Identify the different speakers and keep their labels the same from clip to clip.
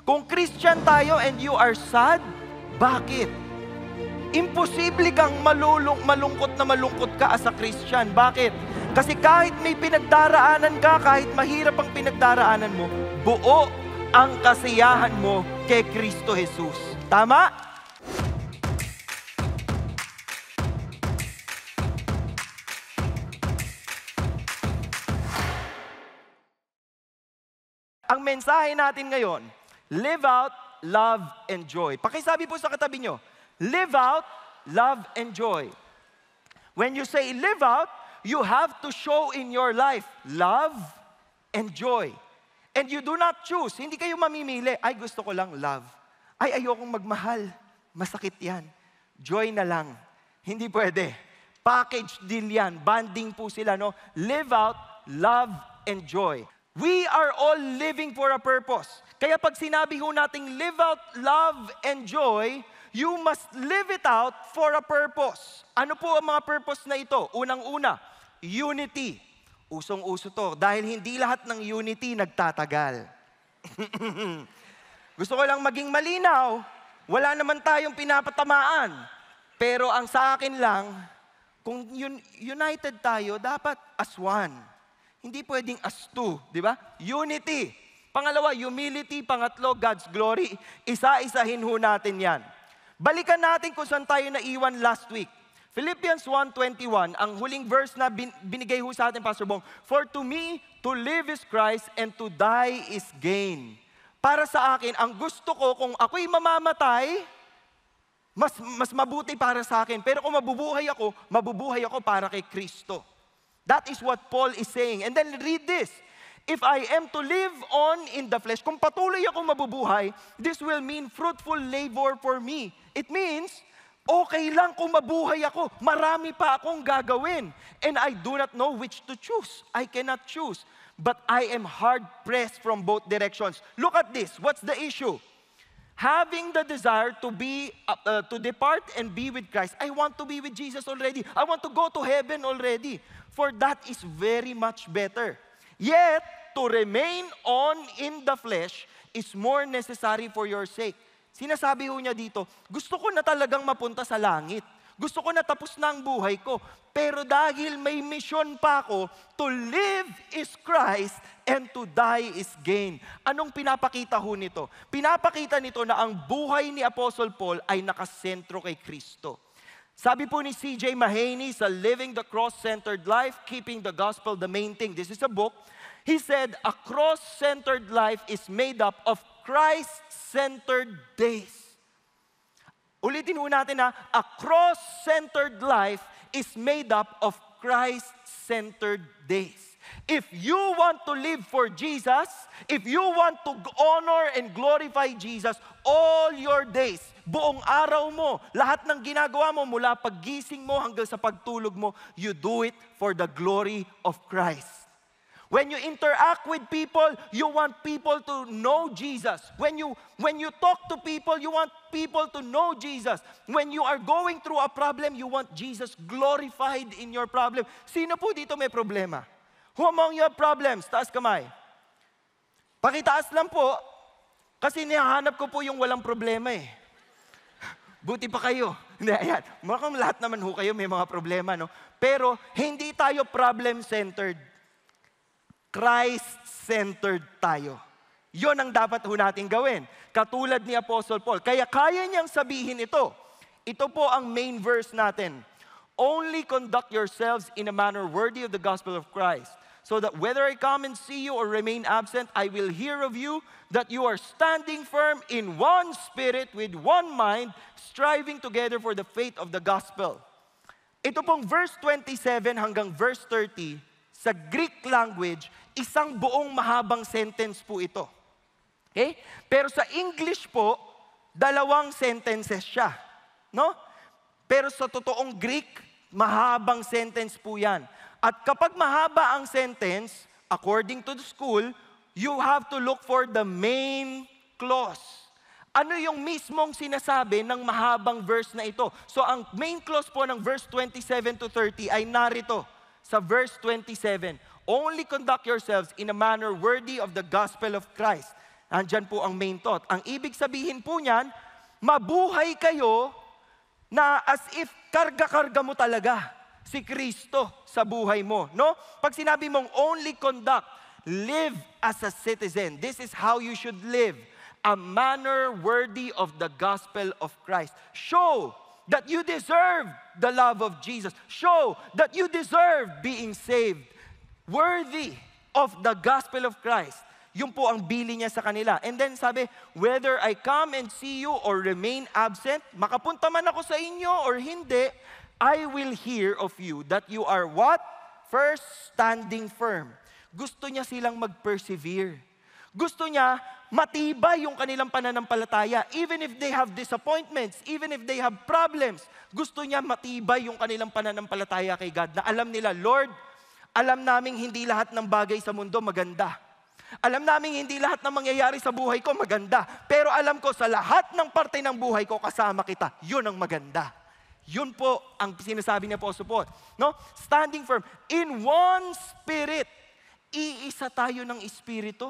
Speaker 1: Kung Christian tayo and you are sad, bakit? Imposible kang malungkot ka as a Christian. Bakit? Kasi kahit may pinagdaraanan ka, kahit mahirap ang pinagdaraanan mo, buo ang kasiyahan mo kay Kristo Jesus. Tama? Ang mensahe natin ngayon, live out, love, and joy. Pakisabi po sa katabi nyo, live out, love, and joy. When you say live out, you have to show in your life love and joy. And you do not choose. Hindi kayo mamimili, ay gusto ko lang love. Ay ayokong magmahal. Masakit yan. Joy na lang. Hindi pwede. Package deal yan. Banding po sila, no? Live out, love, and joy. We are all living for a purpose. Kaya pag sinabi ho nating live out, love, and joy, you must live it out for a purpose. Ano po ang mga purpose na ito? Unang-una, unity. Usong-uso to. Dahil hindi lahat ng unity nagtatagal. Gusto ko lang maging malinaw. Wala naman tayong pinapatamaan. Pero ang sa akin lang, kung united tayo, dapat as one. Hindi pwedeng as two, di ba? Unity. Pangalawa, humility. Pangatlo, God's glory. Isa-isahin ho natin yan. Balikan natin kung saan tayo naiwan last week. Philippians 1:21, ang huling verse na binigay ho sa atin, Pastor Bong. For to me, to live is Christ and to die is gain. Para sa akin, ang gusto ko, kung ako'y mamamatay, mas mabuti para sa akin. Pero kung mabubuhay ako para kay Kristo. That is what Paul is saying. And then read this. If I am to live on in the flesh, kung patuloy ako mabubuhay, this will mean fruitful labor for me. It means, okay lang kung mabuhay ako. Marami pa akong gagawin. And I do not know which to choose. I cannot choose. But I am hard-pressed from both directions. Look at this. What's the issue? Having the desire to depart and be with Christ. I want to be with Jesus already. I want to go to heaven already. For that is very much better. Yet, to remain on in the flesh is more necessary for your sake. Sinasabi ho niya dito, gusto ko na talagang mapunta sa langit. Gusto ko na tapos na ang buhay ko. Pero dahil may mission pa ako, to live is Christ and to die is gain. Anong pinapakita ho nito? Pinapakita nito na ang buhay ni Apostle Paul ay nakasentro kay Kristo. Sabi po ni C.J. Mahaney sa Living the Cross-Centered Life, Keeping the Gospel the Main Thing. This is a book. He said, a cross-centered life is made up of Christ-centered days. Ulitin ho natin a cross-centered life is made up of Christ-centered days. If you want to live for Jesus, if you want to honor and glorify Jesus, all your days, buong araw mo, lahat ng ginagawa mo mula paggising mo hanggang sa pagtulog mo, you do it for the glory of Christ. When you interact with people, you want people to know Jesus. When you talk to people, you want people to know Jesus. When you are going through a problem, you want Jesus glorified in your problem. Sino po dito may problema? Who among you have problems? Taas kamay. Pakitaas lang po, kasi nihahanap ko po yung walang problema eh. Buti pa kayo. Hindi, ayan. Mukhang lahat naman ho kayo may mga problema, no? Pero hindi tayo problem-centered. Christ-centered tayo. Yon ang dapat ho natin gawin. Katulad ni Apostle Paul. Kaya kaya niyang sabihin ito. Ito po ang main verse natin. Only conduct yourselves in a manner worthy of the gospel of Christ, so that whether I come and see you or remain absent, I will hear of you that you are standing firm in one spirit with one mind, striving together for the faith of the gospel. Ito pong verse 27 hanggang verse 30, sa Greek language, isang buong mahabang sentence po ito. Okay? Pero sa English po, dalawang sentences siya. No? Pero sa totoong Greek, mahabang sentence po yan. At kapag mahaba ang sentence, according to the school, you have to look for the main clause. Ano yung mismong sinasabi ng mahabang verse na ito? So ang main clause po ng verse 27 to 30 ay narito sa verse 27. Only conduct yourselves in a manner worthy of the gospel of Christ. Andyan po ang main thought. Ang ibig sabihin po niyan, mabuhay kayo na as if karga-karga mo talaga si Kristo sa buhay mo. No? Pag sinabi mong only conduct, live as a citizen. This is how you should live. A manner worthy of the gospel of Christ. Show that you deserve the love of Jesus. Show that you deserve being saved. Worthy of the gospel of Christ. Yun po ang bili niya sa kanila. And then sabi, whether I come and see you or remain absent, makapunta man ako sa inyo or hindi, I will hear of you that you are what? First, standing firm. Gusto niya silang mag-persevere. Gusto niya matibay yung kanilang pananampalataya. Even if they have disappointments, even if they have problems, gusto niya matibay yung kanilang pananampalataya kay God. Na alam nila, Lord, alam naming hindi lahat ng bagay sa mundo maganda. Alam namin hindi lahat ng mangyayari sa buhay ko maganda. Pero alam ko sa lahat ng parte ng buhay ko kasama kita. Yun ang maganda. Yun po ang sinasabi ni Apostle Paul. No? Standing firm. In one spirit. Iisa tayo ng espiritu.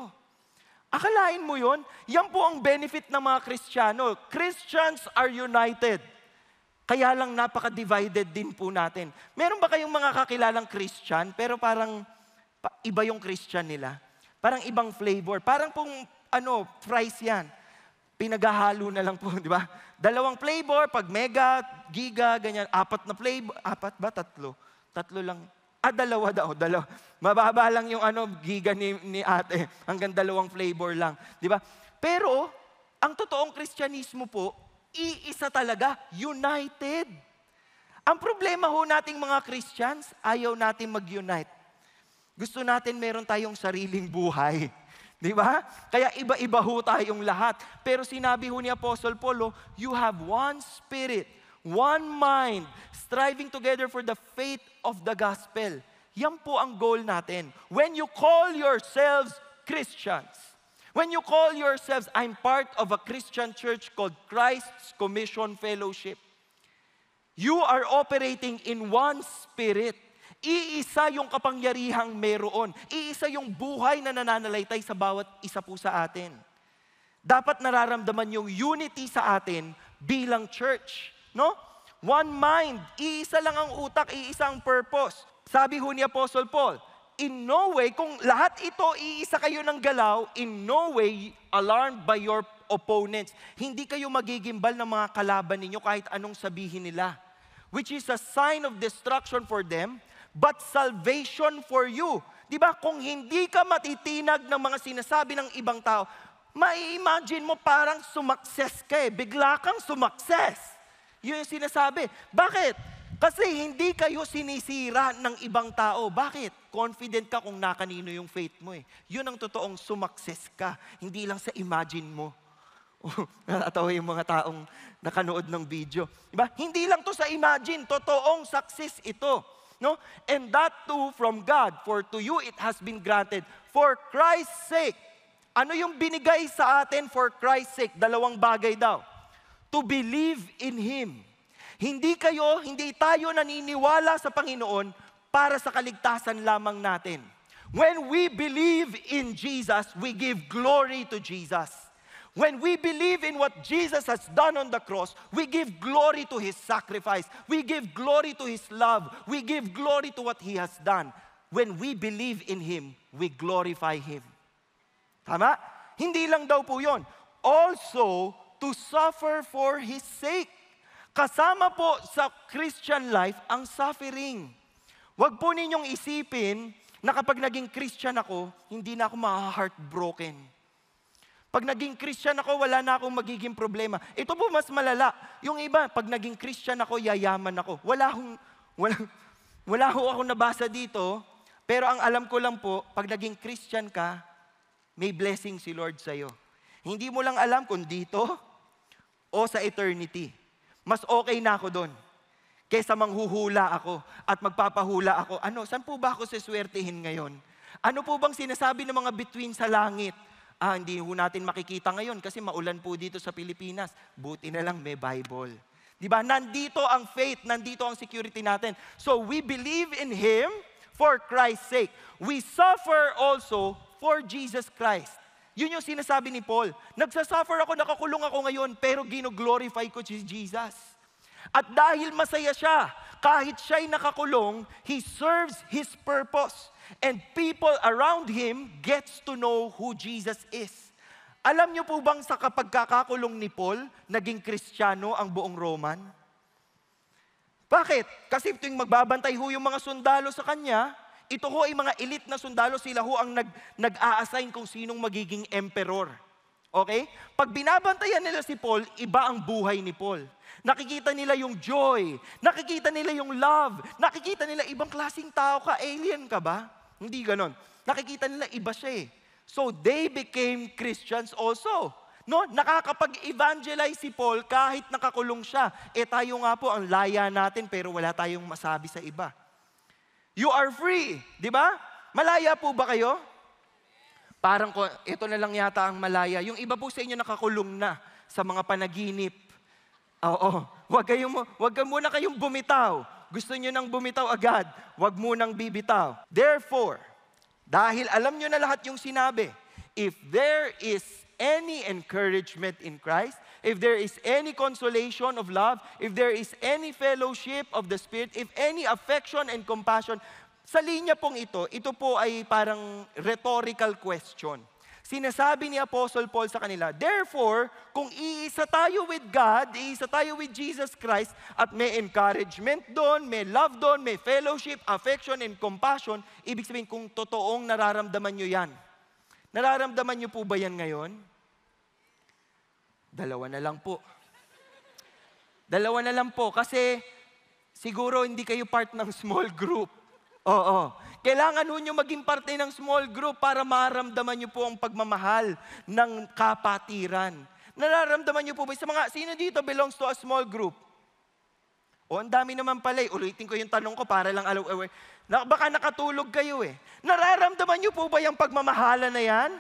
Speaker 1: Akalain mo yun? Yan po ang benefit ng mga Kristiyano. Christians are united. Kaya lang napaka-divided din po natin. Meron ba kayong mga kakilalang Christian pero parang iba yung Christian nila? Parang ibang flavor. Parang pong, fries yan. Pinaghahalo na lang po, di ba? 2 flavor, pag mega, giga, ganyan. 4 na flavor. 4 ba? 3? 3 lang. 2 daw. 2. Mababa lang yung giga ni ate. Hanggang 2 flavor lang. Di ba? Pero, ang totoong Kristyanismo po, iisa talaga. United. Ang problema ho nating mga Christians, ayaw natin mag-unite. Gusto natin meron tayong sariling buhay. Di ba? Kaya iba-iba ho tayong lahat. Pero sinabi ho ni Apostle Paul, you have one spirit, one mind, striving together for the faith of the gospel. Yan po ang goal natin. When you call yourselves Christians, when you call yourselves, I'm part of a Christian church called Christ's Commission Fellowship. You are operating in one spirit. Iisa yung kapangyarihang meron. Iisa yung buhay na nananalaytay sa bawat isa po sa atin. Dapat nararamdaman yung unity sa atin bilang church. No? One mind. Iisa lang ang utak, iisa ang purpose. Sabi ho ni Apostle Paul, in no way, kung lahat ito iisa kayo ng galaw, in no way alarmed by your opponents. Hindi kayo magigimbal ng mga kalaban ninyo kahit anong sabihin nila. Which is a sign of destruction for them, but salvation for you. Di ba? Kung hindi ka matitinag ng mga sinasabi ng ibang tao, mai-imagine mo parang sumakses ka eh. Bigla kang sumakses. Yun yung sinasabi. Bakit? Kasi hindi kayo sinisira ng ibang tao. Bakit? Confident ka kung nakanino yung faith mo eh. Yun ang totoong sumakses ka. Hindi lang sa imagine mo. Natatawa yung mga taong nakanood ng video. Diba? Hindi lang to sa imagine. Totoong success ito. No? And that too from God, for to you it has been granted for Christ's sake. Ano yung binigay sa atin for Christ's sake? 2 bagay daw. To believe in Him. Hindi tayo naniniwala sa Panginoon para sa kaligtasan lamang natin. When we believe in Jesus, we give glory to Jesus. When we believe in what Jesus has done on the cross, we give glory to His sacrifice. We give glory to His love. We give glory to what He has done. When we believe in Him, we glorify Him. Tama? Hindi lang daw po yun. Also, to suffer for His sake. Kasama po sa Christian life ang suffering. Huwag po ninyong isipin na kapag naging Christian ako, hindi na ako ma-heartbroken. Pag naging Christian ako, wala na akong magiging problema. Ito po mas malala. Yung iba, pag naging Christian ako, yayaman ako. Wala ho ako nabasa dito, pero ang alam ko lang po, pag naging Christian ka, may blessing si Lord sa'yo. Hindi mo lang alam kung dito o sa eternity. Mas okay na ako doon. Kaysa manghuhula ako at magpapahula ako. Saan po ba ako siswertihin ngayon? Ano po bang sinasabi ng mga bituin sa langit? Hindi ho natin makikita ngayon kasi maulan po dito sa Pilipinas. Buti na lang may Bible. Diba? Nandito ang faith, nandito ang security natin. So we believe in Him for Christ's sake. We suffer also for Jesus Christ. Yun yung sinasabi ni Paul. Nagsasuffer ako, nakakulong ako ngayon, pero gino-glorify ko si Jesus. At dahil masaya siya, kahit siya'y nakakulong, he serves his purpose. And people around him gets to know who Jesus is. Alam niyo po bang sa kapagkakakulong ni Paul, naging Kristiyano ang buong Roman? Bakit? Kasi tuwing magbabantay ho yung mga sundalo sa kanya, ito ho ay mga elite na sundalo, sila ho ang nag-a-assign kung sinong magiging emperor. Okay? Pag binabantayan nila si Paul, iba ang buhay ni Paul. Nakikita nila yung joy, nakikita nila yung love, nakikita nila ibang klaseng tao ka, alien ka ba? Hindi ganon. Nakikita nila iba siya eh. So they became Christians also. No, nakakapag-evangelize si Paul kahit nakakulong siya. Tayo nga po ang laya natin pero wala tayong masabi sa iba. You are free, di ba? Malaya po ba kayo? Parang ito na lang yata ang malaya. Yung iba po sa inyo nakakulong na sa mga panaginip. Oo, wag muna kayong bumitaw. Gusto niyo nang bumitaw agad, wag munang bibitaw. Therefore, dahil alam niyo na lahat yung sinabi, if there is any encouragement in Christ, if there is any consolation of love, if there is any fellowship of the Spirit, if any affection and compassion, sa linya pong ito po ay parang rhetorical question. Sinasabi ni Apostle Paul sa kanila, therefore, kung iisa tayo with God, iisa tayo with Jesus Christ, at may encouragement doon, may love doon, may fellowship, affection, and compassion, ibig sabihin kung totoong nararamdaman nyo yan. Nararamdaman nyo po ba yan ngayon? Dalawa na lang po. Dalawa na lang po kasi siguro hindi kayo part ng small group. Oo. Kailangan nyo maging parte ng small group para maramdaman nyo po ang pagmamahal ng kapatiran. Nararamdaman nyo po ba? Sino dito belongs to a small group? O, ang dami naman pala eh. Ulitin ko yung tanong ko para lang aware. Baka nakatulog kayo eh. Nararamdaman nyo po ba yung pagmamahala na yan?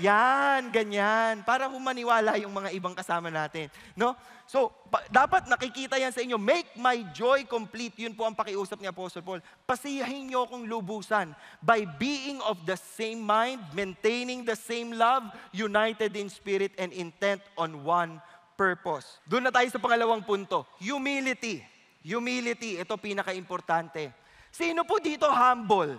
Speaker 1: Yan, ganyan. Para humaniwala yung mga ibang kasama natin. No? So, dapat nakikita yan sa inyo. Make my joy complete. Yun po ang pakiusap ni Apostle Paul. Pasiyahin nyo akong lubusan by being of the same mind, maintaining the same love, united in spirit and intent on one purpose. Doon na tayo sa pangalawang punto. Humility. Humility, ito pinaka-importante. Sino po dito humble?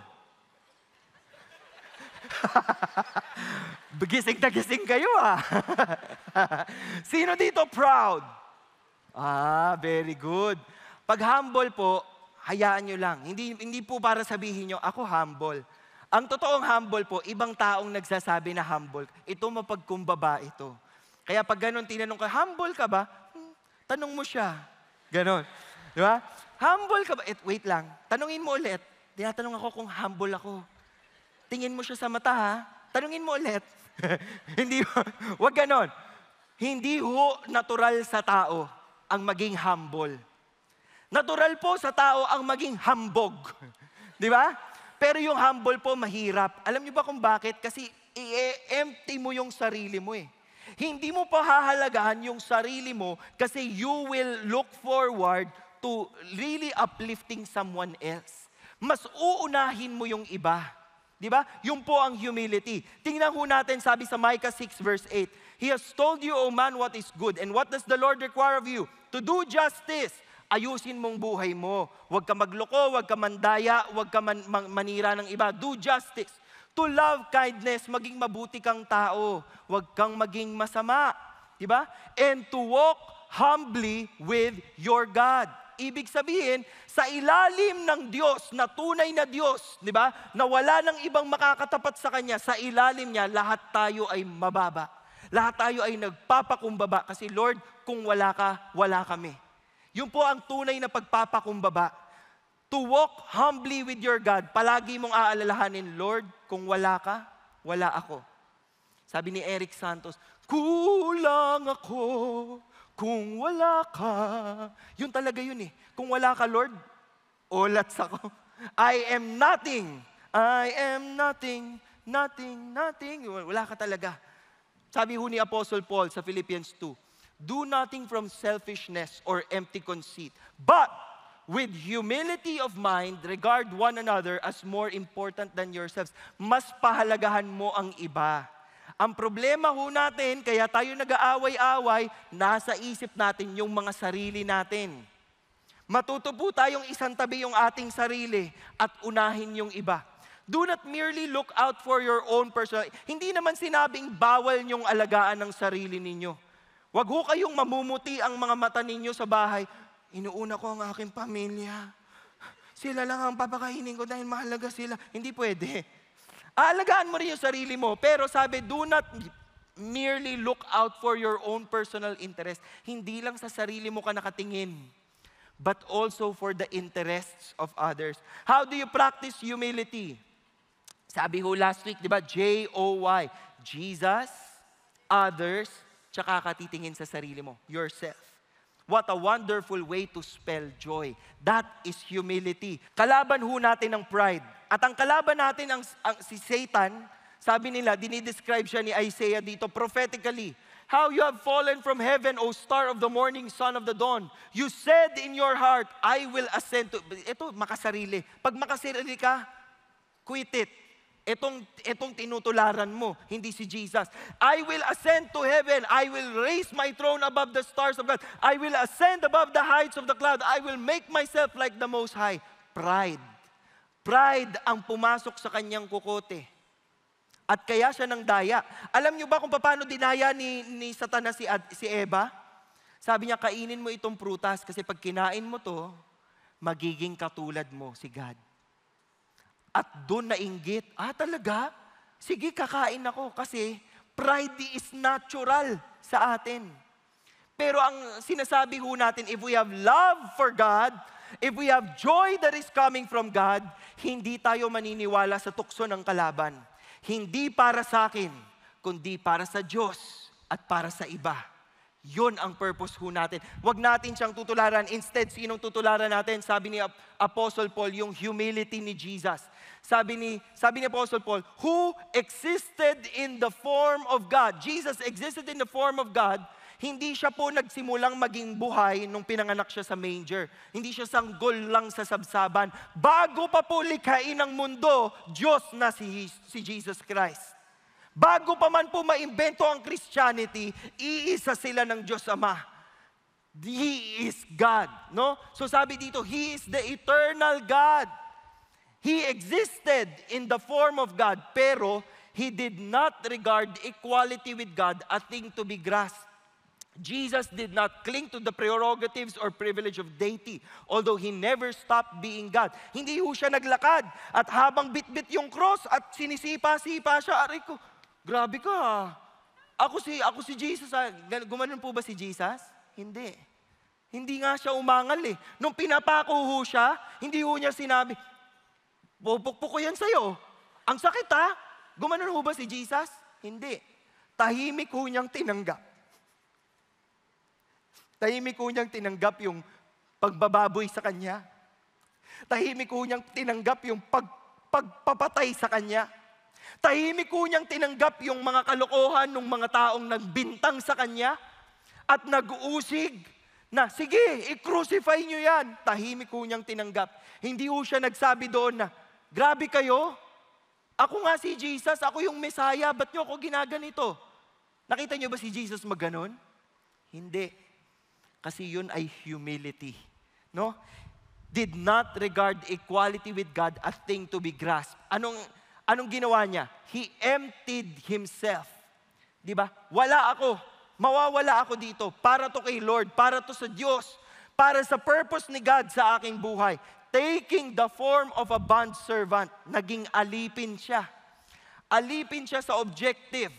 Speaker 1: Gising na gising kayo ah. Sino dito proud? Very good. Pag humble po, hayaan nyo lang. Hindi po para sabihin nyo, ako humble. Ang totoong humble po, ibang taong nagsasabi na humble. Ito mapagkumbaba ito. Kaya pag ganun tinanong ka, humble ka ba? Tanong mo siya. Ganon. Di ba? Humble ka ba? Wait lang. Tanungin mo ulit. Tinatanong ako kung humble ako. Tingin mo siya sa mata ha. Tanungin mo ulit. Hindi, wag ganon. Hindi ho natural sa tao ang maging humble. Natural po sa tao ang maging hambog. Di ba? Pero yung humble po mahirap. Alam niyo ba kung bakit? Kasi i-empty mo yung sarili mo eh. Hindi mo pa hahalagahan yung sarili mo kasi you will look forward to really uplifting someone else. Mas uunahin mo yung iba. Di ba? Yun po ang humility. Tingnan ho natin, sabi sa Micah 6 verse 8, He has told you, O man, what is good, and what does the Lord require of you? To do justice. Ayusin mong buhay mo. Huwag ka magloko, huwag ka mandaya, huwag ka manira ng iba. Do justice. To love kindness, maging mabuti kang tao. Huwag kang maging masama. Di ba? And to walk humbly with your God. Ibig sabihin, sa ilalim ng Diyos, na tunay na Diyos, di ba? Na wala ng ibang makakatapat sa Kanya, sa ilalim niya, lahat tayo ay mababa. Lahat tayo ay nagpapakumbaba. Kasi Lord, kung wala ka, wala kami. Yun po ang tunay na pagpapakumbaba. To walk humbly with your God, palagi mong aalalahanin, Lord, kung wala ka, wala ako. Sabi ni Eric Santos, kulang ako kung wala ka. Yun talaga yun eh. Kung wala ka, Lord, olats ako. I am nothing. I am nothing, nothing, nothing. Wala ka talaga. Sabi ho ni Apostle Paul sa Philippians 2, do nothing from selfishness or empty conceit, but with humility of mind, regard one another as more important than yourselves. Mas pahalagahan mo ang iba. Ang problema ho natin, kaya tayo nag-aaway-away, nasa isip natin yung mga sarili natin. Matuto po tayong isang tabi yung ating sarili at unahin yung iba. Do not merely look out for your own personal. Hindi naman sinabing bawal niyong alagaan ng sarili ninyo. Huwag ho kayong mamumuti ang mga mata ninyo sa bahay. Inuuna ko ang aking pamilya. Sila lang ang papakainin ko dahil mahalaga sila. Hindi pwede. Aalagaan mo rin yung sarili mo. Pero sabi, do not merely look out for your own personal interest. Hindi lang sa sarili mo ka nakatingin, but also for the interests of others. How do you practice humility? Sabi ho last week, di ba? J-O-Y. Jesus, others, tsaka ka titingin sa sarili mo, yourself. What a wonderful way to spell joy. That is humility. Kalaban ho natin ang pride. At ang kalaban natin, si Satan, sabi nila, dinidescribe siya ni Isaiah dito prophetically. How you have fallen from heaven, O star of the morning, son of the dawn. You said in your heart, I will ascend to... Ito, makasarili. Pag makasarili ka, quit it. Itong tinutularan mo, hindi si Jesus. I will ascend to heaven. I will raise my throne above the stars of God. I will ascend above the heights of the cloud. I will make myself like the Most High. Pride. Pride ang pumasok sa kanyang kukote. At kaya siya nang daya. Alam niyo ba kung paano dinaya ni Satanas si Eva? Sabi niya, kainin mo itong prutas kasi pag kinain mo to, magiging katulad mo si God. At doon nainggit, talaga? Sige, kakain ako kasi pride is natural sa atin. Pero ang sinasabi ho natin, if we have love for God, if we have joy that is coming from God, hindi tayo maniniwala sa tukso ng kalaban. Hindi para sa akin, kundi para sa Diyos at para sa iba. Yun ang purpose ho natin. Huwag natin siyang tutularan. Instead, sinong tutularan natin? Sabi ni Apostle Paul, yung humility ni Jesus. Sabi ni Apostle Paul, who existed in the form of God. Jesus existed in the form of God. Hindi siya po nagsimulang maging buhay nung pinanganak siya sa manger. Hindi siya sanggol lang sa sabsaban. Bago pa po likhain ang mundo, Diyos na si Jesus Christ. Bago pa man po maimbento ang Christianity, iisa sila ng Diyos Ama. He is God, no? So sabi dito, He is the eternal God. He existed in the form of God, pero He did not regard equality with God a thing to be grasped. Jesus did not cling to the prerogatives or privilege of deity, although He never stopped being God. Hindi ho siya naglakad, at habang bitbit yung cross at sinisipa-sipa siya, aray ko, grabe ka. Ako si Jesus. Gumanon po ba si Jesus? Hindi. Hindi nga siya umangal eh. Nung pinapako ho siya, hindi ho niya sinabi, pupukpuk ko yan sa'yo. Ang sakit ha? Gumanon ho ba si Jesus? Hindi. Tahimik ho niyang tinanggap. Tahimik ho niyang tinanggap yung pagbababoy sa kanya. Tahimik ho niyang tinanggap yung pagpapatay sa kanya. Tahimik ho niyang tinanggap yung mga kalokohan ng mga taong nagbintang sa kanya at nag-uusig na, sige, i-crucify niyo yan. Tahimik ho niyang tinanggap. Hindi ho siya nagsabi doon na, grabe kayo, ako nga si Jesus, ako yung Messiah, ba't niyo ako ginaganito? Nakita niyo ba si Jesus magganon? Hindi. Kasi yun ay humility. No? Did not regard equality with God a thing to be grasped. Anong ginawa niya? He emptied Himself. Di ba? Wala ako. Mawawala ako dito. Para to kay Lord. Para to sa Diyos. Para sa purpose ni God sa aking buhay. Taking the form of a bondservant. Naging alipin siya. Alipin siya sa objective.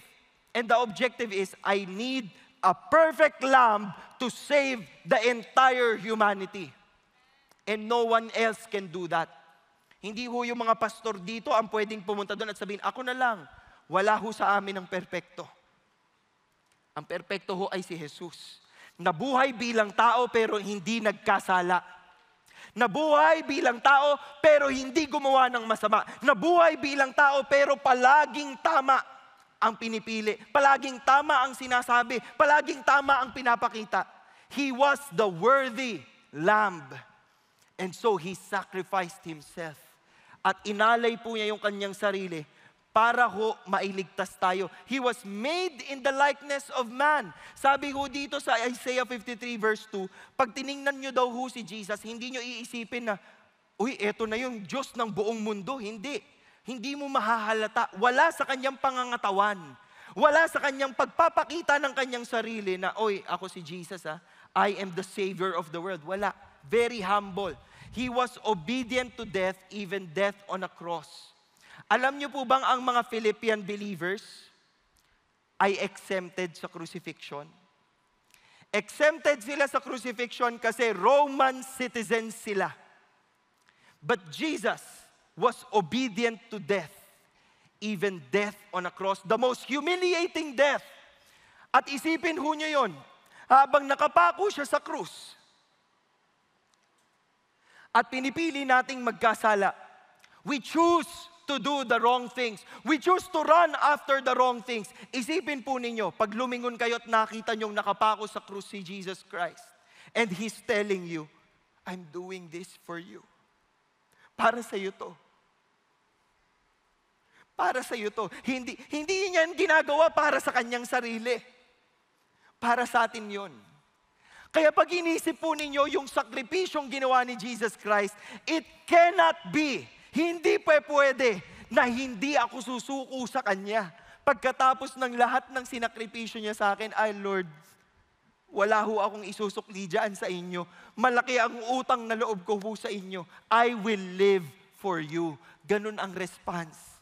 Speaker 1: And the objective is, I need a perfect lamb to save the entire humanity. And no one else can do that. Hindi ho yung mga pastor dito ang pwedeng pumunta doon at sabihin, ako na lang. Wala ho sa amin ang perpekto. Ang perpekto ho ay si Jesus. Nabuhay bilang tao pero hindi nagkasala. Nabuhay bilang tao pero hindi gumawa ng masama. Nabuhay bilang tao pero palaging tama ang pinipili. Palaging tama ang sinasabi. Palaging tama ang pinapakita. He was the worthy lamb. And so He sacrificed Himself. At inalay po niya yung kanyang sarili para ho mailigtas tayo. He was made in the likeness of man. Sabi ho dito sa Isaiah 53 verse 2, pag tiningnan nyo daw ho si Jesus, hindi nyo iisipin na, uy, eto na yung Diyos ng buong mundo. Hindi. Hindi mo mahahalata. Wala sa kanyang pangangatawan. Wala sa kanyang pagpapakita ng kanyang sarili na, oy, ako si Jesus I am the Savior of the world. Wala. Very humble. He was obedient to death, even death on a cross. Alam niyo po bang ang mga Philippian believers ay exempted sa crucifixion? Exempted sila sa crucifixion kasi Roman citizens sila. But Jesus was obedient to death, even death on a cross, the most humiliating death. At isipin ho niyo yon, habang nakapako siya sa krus, at pinipili nating magkasala, we choose to do the wrong things. We choose to run after the wrong things. Isipin po ninyo, pag lumingon kayo at nakita nyong nakapako sa krus si Jesus Christ, and He's telling you, I'm doing this for you. Para sa iyo to. Para sa iyo to. Hindi niya ginagawa para sa kanyang sarili. Para sa atin yun. Kaya pag inisip po ninyo yung sakripisyong ginawa ni Jesus Christ, it cannot be, hindi pwede na hindi ako susuko sa Kanya. Pagkatapos ng lahat ng sinakripisyo niya sa akin, ay Lord, wala ho akong isusukli dyan sa inyo. Malaki ang utang na loob ko ho sa inyo. I will live for you. Ganun ang response.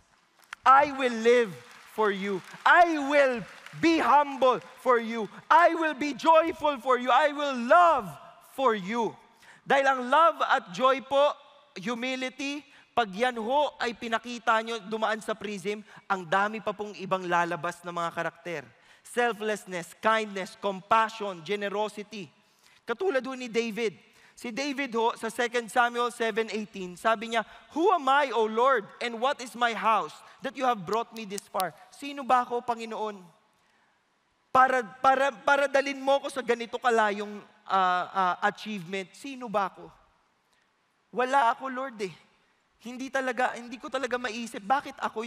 Speaker 1: I will live for you. I will be humble for you. I will be joyful for you. I will love for you. Dahil ang love at joy po, humility, pag yan ho ay pinakita nyo dumaan sa prism, ang dami pa pong ibang lalabas na mga karakter. Selflessness, kindness, compassion, generosity. Katulad ho ni David. Si David ho, sa 2 Samuel 7:18, sabi niya, who am I, O Lord, and what is my house that you have brought me this far? Sino ba ako, Panginoon? Para dalin mo ko sa ganito kalayong achievement, sino ba ako? Wala ako, Lord eh. Hindi ko talaga maisip, bakit ako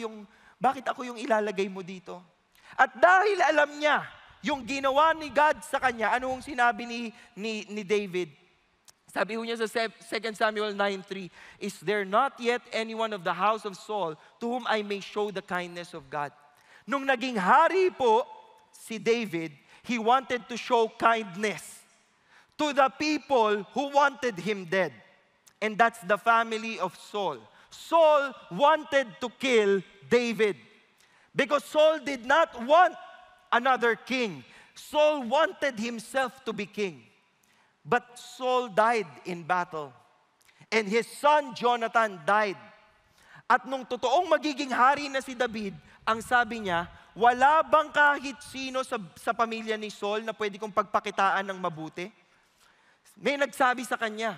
Speaker 1: yung ilalagay mo dito? At dahil alam niya, yung ginawa ni God sa kanya, anong sinabi ni David? Sabi niya sa 2 Samuel 9:3, is there not yet anyone of the house of Saul to whom I may show the kindness of God? Nung naging hari po si David, he wanted to show kindness to the people who wanted him dead. And that's the family of Saul. Saul wanted to kill David because Saul did not want another king. Saul wanted himself to be king. But Saul died in battle. And his son Jonathan died. At nung totoong magiging hari na si David, ang sabi niya, wala bang kahit sino sa pamilya ni Saul na pwede kong pagpakitaan ng mabuti? May nagsabi sa kanya,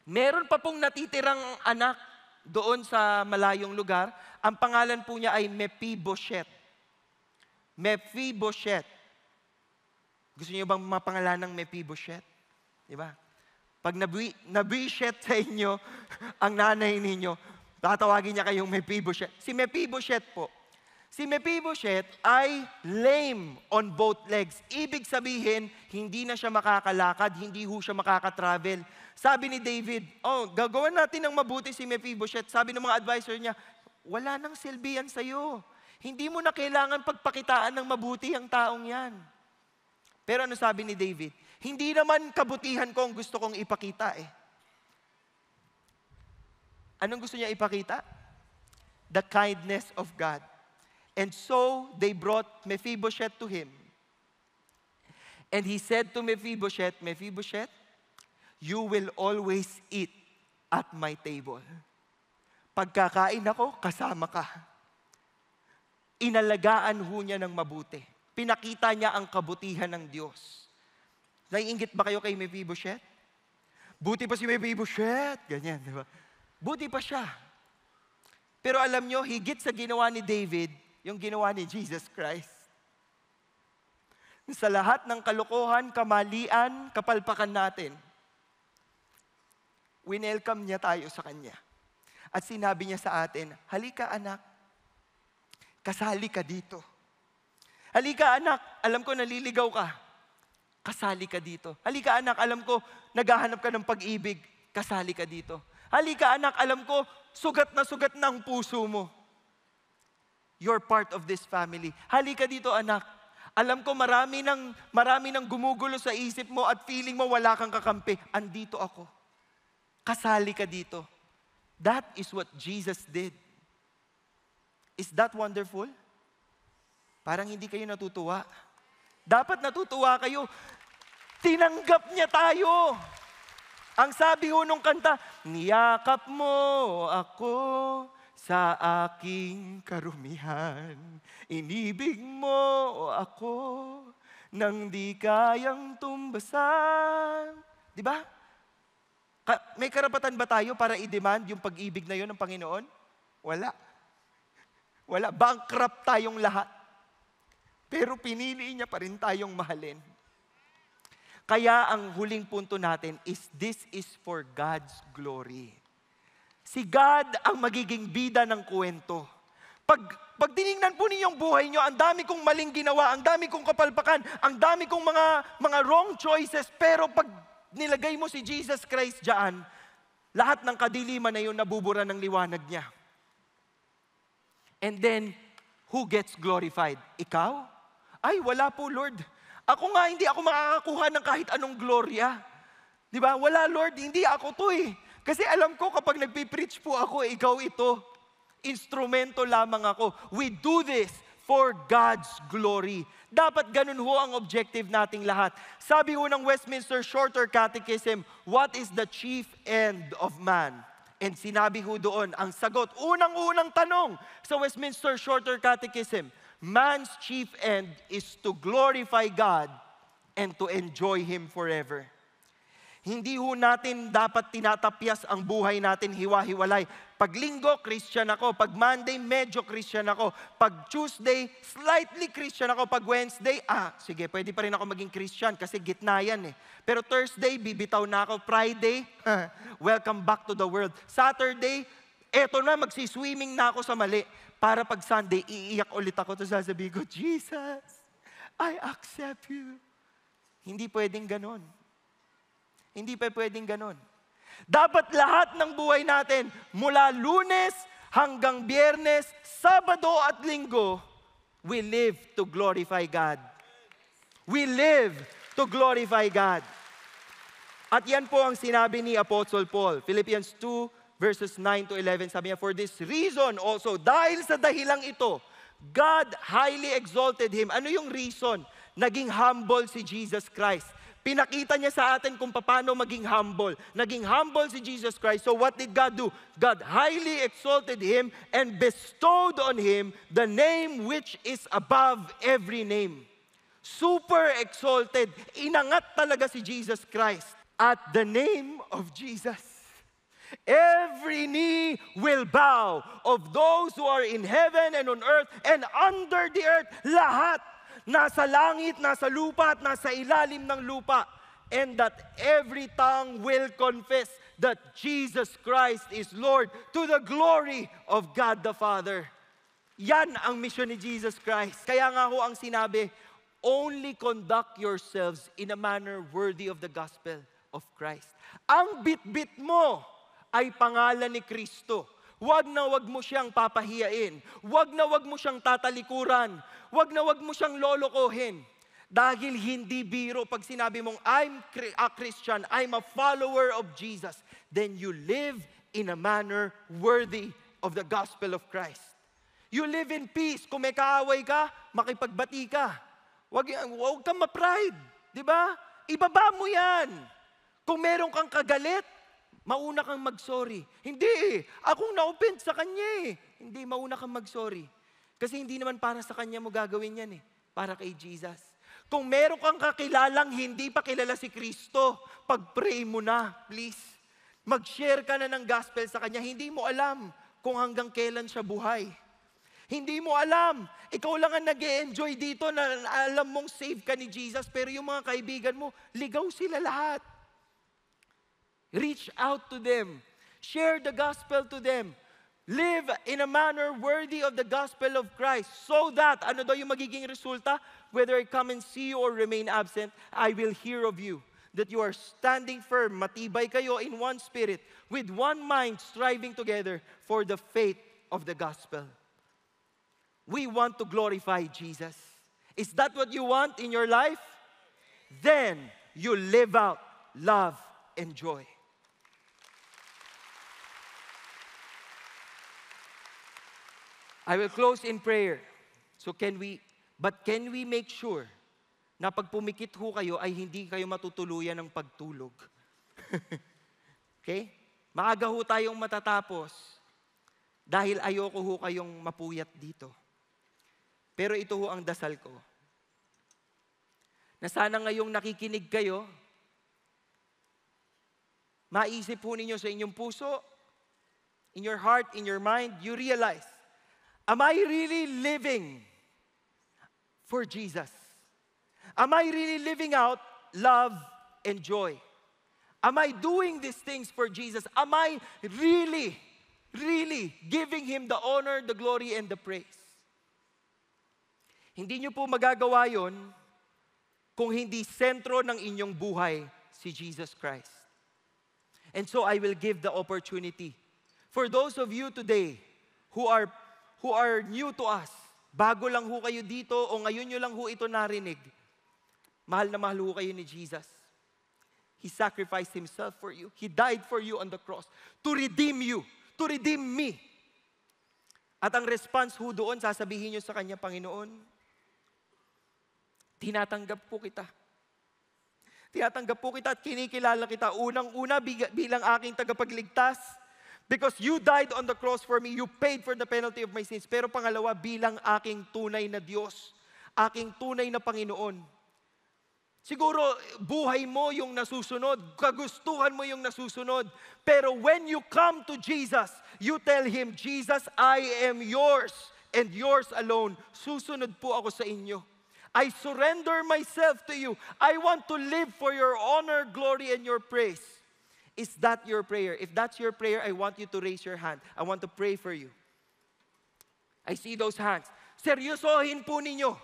Speaker 1: meron pa pong natitirang anak doon sa malayong lugar. Ang pangalan po niya ay Mephibosheth. Mephibosheth. Gusto niyo bang mapangalan ng Mephibosheth? Diba? Pag nabishet sa inyo ang nanay ninyo, tatawagin niya kayong Mephibosheth. Si Mephibosheth po. Si Mephibosheth ay lame on both legs. Ibig sabihin, hindi na siya makakalakad, hindi ho siya makakatravel. Sabi ni David, gagawin natin ng mabuti si Mephibosheth. Sabi ng mga advisor niya, wala nang silbi yan sa'yo. Hindi mo na kailangan pagpakitaan ng mabuti ang taong yan. Pero ano sabi ni David? Hindi naman kabutihan ko ang gusto kong ipakita eh. Anong gusto niya ipakita? The kindness of God. And so, they brought Mephibosheth to him. And he said to Mephibosheth, Mephibosheth, you will always eat at my table. Pagkakain ako, kasama ka. Inalagaan ho niya ng mabuti. Pinakita niya ang kabutihan ng Diyos. Naiinggit ba kayo kay Mephibosheth? Buti pa si Mephibosheth. Ganyan, di ba? Buti pa siya. Pero alam nyo, higit sa ginawa ni David, yung ginawa ni Jesus Christ. Sa lahat ng kalokohan, kamalian, kapalpakan natin, winelcome niya tayo sa Kanya. At sinabi niya sa atin, halika anak, kasali ka dito. Halika anak, alam ko naliligaw ka. Kasali ka dito. Halika anak, alam ko naghahanap ka ng pag-ibig. Kasali ka dito. Halika anak, alam ko sugat na ang puso mo. You're part of this family. Halika dito anak. Alam ko marami nang gumugulo sa isip mo at feeling mo wala kang kakampi. Andito ako. Kasali ka dito. That is what Jesus did. Is that wonderful? Parang hindi kayo natutuwa. Dapat natutuwa kayo. Tinanggap niya tayo. Ang sabi ho nung kanta, niyakap mo ako sa aking karumihan. Inibig mo ako nang di kayang tumbasan. Di ba? May karapatan ba tayo para i-demand yung pag-ibig na yun ng Panginoon? Wala. Wala. Bankrupt tayong lahat. Pero pinili niya pa rin tayong mahalin. Kaya ang huling punto natin is this is for God's glory. Si God ang magiging bida ng kwento. Pag tinignan po ninyong buhay nyo, ang dami kong maling ginawa, ang dami kong kapalpakan, ang dami kong mga wrong choices, pero pag nilagay mo si Jesus Christ dyan, lahat ng kadiliman na yun nabubura ng liwanag niya. And then, who gets glorified? Ikaw? Ay, wala po, Lord. Ako nga, hindi ako makakakuha ng kahit anong gloria. Di ba? Wala, Lord. Hindi ako to eh. Kasi alam ko kapag nagpipreach po ako, ikaw ito. Instrumento lamang ako. We do this for God's glory. Dapat ganun ho ang objective nating lahat. Sabi ho ng Westminster Shorter Catechism, what is the chief end of man? And sinabi ho doon, ang sagot, unang-unang tanong sa Westminster Shorter Catechism, man's chief end is to glorify God and to enjoy Him forever. Hindi ho natin dapat tinatapyas ang buhay natin hiwa-hiwalay. Pag Linggo, Christian ako. Pag Monday, medyo Christian ako. Pag Tuesday, slightly Christian ako. Pag Wednesday, sige, pwede pa rin ako maging Christian kasi gitna yan eh. Pero Thursday, bibitaw na ako. Friday, welcome back to the world. Saturday, eto na, magsiswimming na ako sa mali. Para pag Sunday, iiyak ulit ako. Tapos sasabihin ko, Jesus, I accept you. Hindi pwedeng ganon. Hindi pa pwedeng ganon. Dapat lahat ng buhay natin, mula Lunes hanggang Biyernes, Sabado at Linggo, we live to glorify God. We live to glorify God. At yan po ang sinabi ni Apostle Paul. Philippians 2, verses 9 to 11, sabi niya, for this reason also, dahil sa dahilang ito, God highly exalted Him. Ano yung reason? Naging humble si Jesus Christ. Pinakita niya sa atin kung paano maging humble. Naging humble si Jesus Christ. So what did God do? God highly exalted Him and bestowed on Him the name which is above every name. Super exalted. Inangat talaga si Jesus Christ. At the name of Jesus, every knee will bow of those who are in heaven and on earth and under the earth. Lahat. Nasa langit, nasa lupa, at nasa ilalim ng lupa. And that every tongue will confess that Jesus Christ is Lord to the glory of God the Father. Yan ang mission ni Jesus Christ. Kaya nga ho ang sinabi, only conduct yourselves in a manner worthy of the gospel of Christ. Ang bit-bit mo ay pangalan ni Kristo. Wag na wag mo siyang papahiyain. Wag na wag mo siyang tatalikuran. Wag na wag mo siyang lolokohin. Dahil hindi biro pag sinabi mong, I'm a Christian, I'm a follower of Jesus, then you live in a manner worthy of the gospel of Christ. You live in peace. Kung may kaaway ka, makipagbati ka. Wag kang ma-pride. Di ba? Ibaba mo yan. Kung meron kang kagalit, mauna kang mag-sorry. Hindi akong na-offend sa kanya eh. Hindi, mauna kang mag-sorry. Kasi hindi naman para sa kanya mo gagawin yan eh. Para kay Jesus. Kung meron kang kakilalang hindi pa kilala si Kristo, pag-pray mo na, please. Mag-share ka na ng gospel sa kanya. Hindi mo alam kung hanggang kailan siya buhay. Hindi mo alam. Ikaw lang ang nag-e-enjoy dito na alam mong save ka ni Jesus, pero yung mga kaibigan mo, ligaw sila lahat. Reach out to them. Share the gospel to them. Live in a manner worthy of the gospel of Christ, so that, ano daw yung magiging resulta? Whether I come and see you or remain absent, I will hear of you, that you are standing firm, matibay kayo in one spirit, with one mind, striving together for the faith of the gospel. We want to glorify Jesus. Is that what you want in your life? Then you live out love and joy. I will close in prayer. So can we make sure na pag pumikit ho kayo ay hindi kayo matutuluyan ng pagtulog? Okay? Maaga ho tayong matatapos dahil ayoko ho kayong mapuyat dito. Pero ito ho ang dasal ko. Na sana ngayong nakikinig kayo, maisip po ninyo sa inyong puso, in your heart, in your mind, you realize, am I really living for Jesus? Am I really living out love and joy? Am I doing these things for Jesus? Am I really giving Him the honor, the glory, and the praise? Hindi nyo po magagawa yon kung hindi sentro ng inyong buhay si Jesus Christ. And so I will give the opportunity for those of you today who are new to us, bago lang ho kayo dito o ngayon nyo lang ho ito narinig, mahal na mahal ho kayo ni Jesus. He sacrificed Himself for you. He died for you on the cross to redeem you, to redeem me. At ang response ho doon, sasabihin nyo sa Kanya, Panginoon, tinatanggap po kita. Tinatanggap po kita at kinikilala kita. Unang-una bilang aking tagapagligtas, because you died on the cross for me, you paid for the penalty of my sins. Pero pangalawa, bilang aking tunay na Diyos, aking tunay na Panginoon. Siguro, buhay mo yung nasusunod, kagustuhan mo yung nasusunod. Pero when you come to Jesus, you tell Him, Jesus, I am yours and yours alone. Susunod po ako sa inyo. I surrender myself to you. I want to live for your honor, glory, and your praise. Is that your prayer? If that's your prayer, I want you to raise your hand. I want to pray for you. I see those hands. Seryosohin po ninyo.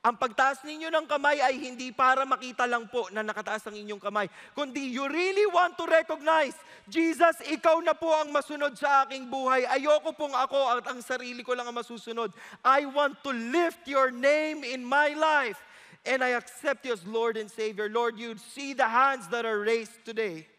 Speaker 1: Ang pagtaas ninyo ng kamay ay hindi para makita lang po na nakataas ang inyong kamay. Kundi you really want to recognize, Jesus, ikaw na po ang masunod sa aking buhay. Ayoko pong ako at ang sarili ko lang ang masusunod. I want to lift your name in my life. And I accept you as Lord and Savior. Lord, you see the hands that are raised today.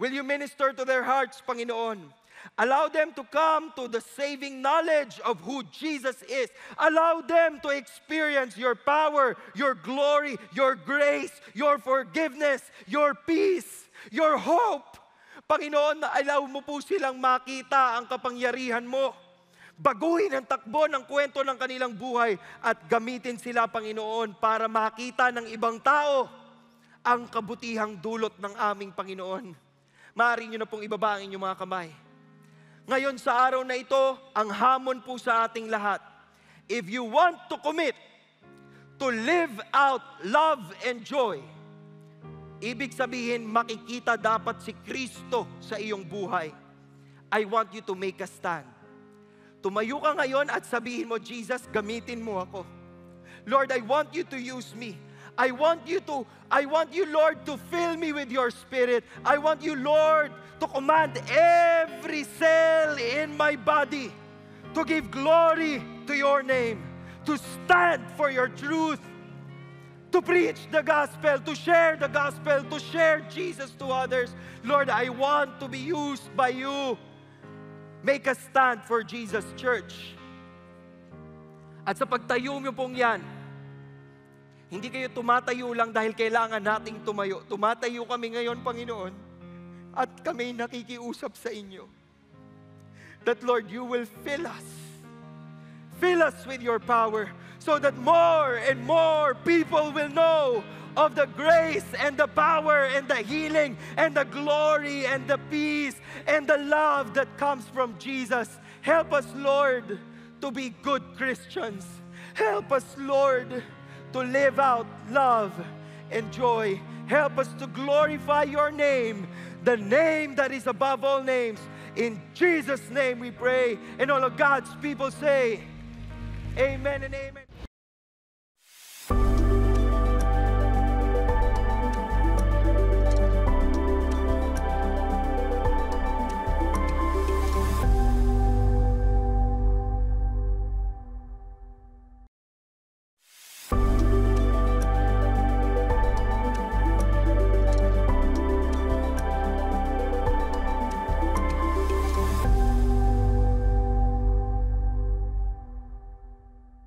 Speaker 1: Will you minister to their hearts, Panginoon? Allow them to come to the saving knowledge of who Jesus is. Allow them to experience your power, your glory, your grace, your forgiveness, your peace, your hope. Panginoon, allow mo po silang makita ang kapangyarihan mo. Baguhin ang takbo ng kwento ng kanilang buhay at gamitin sila, Panginoon, para makita ng ibang tao ang kabutihang dulot ng aming Panginoon. Maaari nyo na pong ibaba ang inyong mga kamay. Ngayon sa araw na ito, ang hamon po sa ating lahat. If you want to commit to live out love and joy, ibig sabihin makikita dapat si Kristo sa iyong buhay. I want you to make a stand. Tumayo ka ngayon at sabihin mo, Jesus, gamitin mo ako. Lord, I want you to use me. I want you, Lord, to fill me with your Spirit. I want you, Lord, to command every cell in my body to give glory to your name, to stand for your truth, to preach the gospel, to share the gospel, to share Jesus to others. Lord, I want to be used by you. Make a stand for Jesus, church. At sa pagtayo mo pong yan, hindi kayo tumatayo lang dahil kailangan nating tumayo. Tumatayo kami ngayon, Panginoon, at kami nakikiusap sa inyo. That, Lord, you will fill us. Fill us with your power so that more and more people will know of the grace and the power and the healing and the glory and the peace and the love that comes from Jesus. Help us, Lord, to be good Christians. Help us, Lord, to live out love and joy. Help us to glorify your name, the name that is above all names. In Jesus' name we pray. And all of God's people say, amen and amen.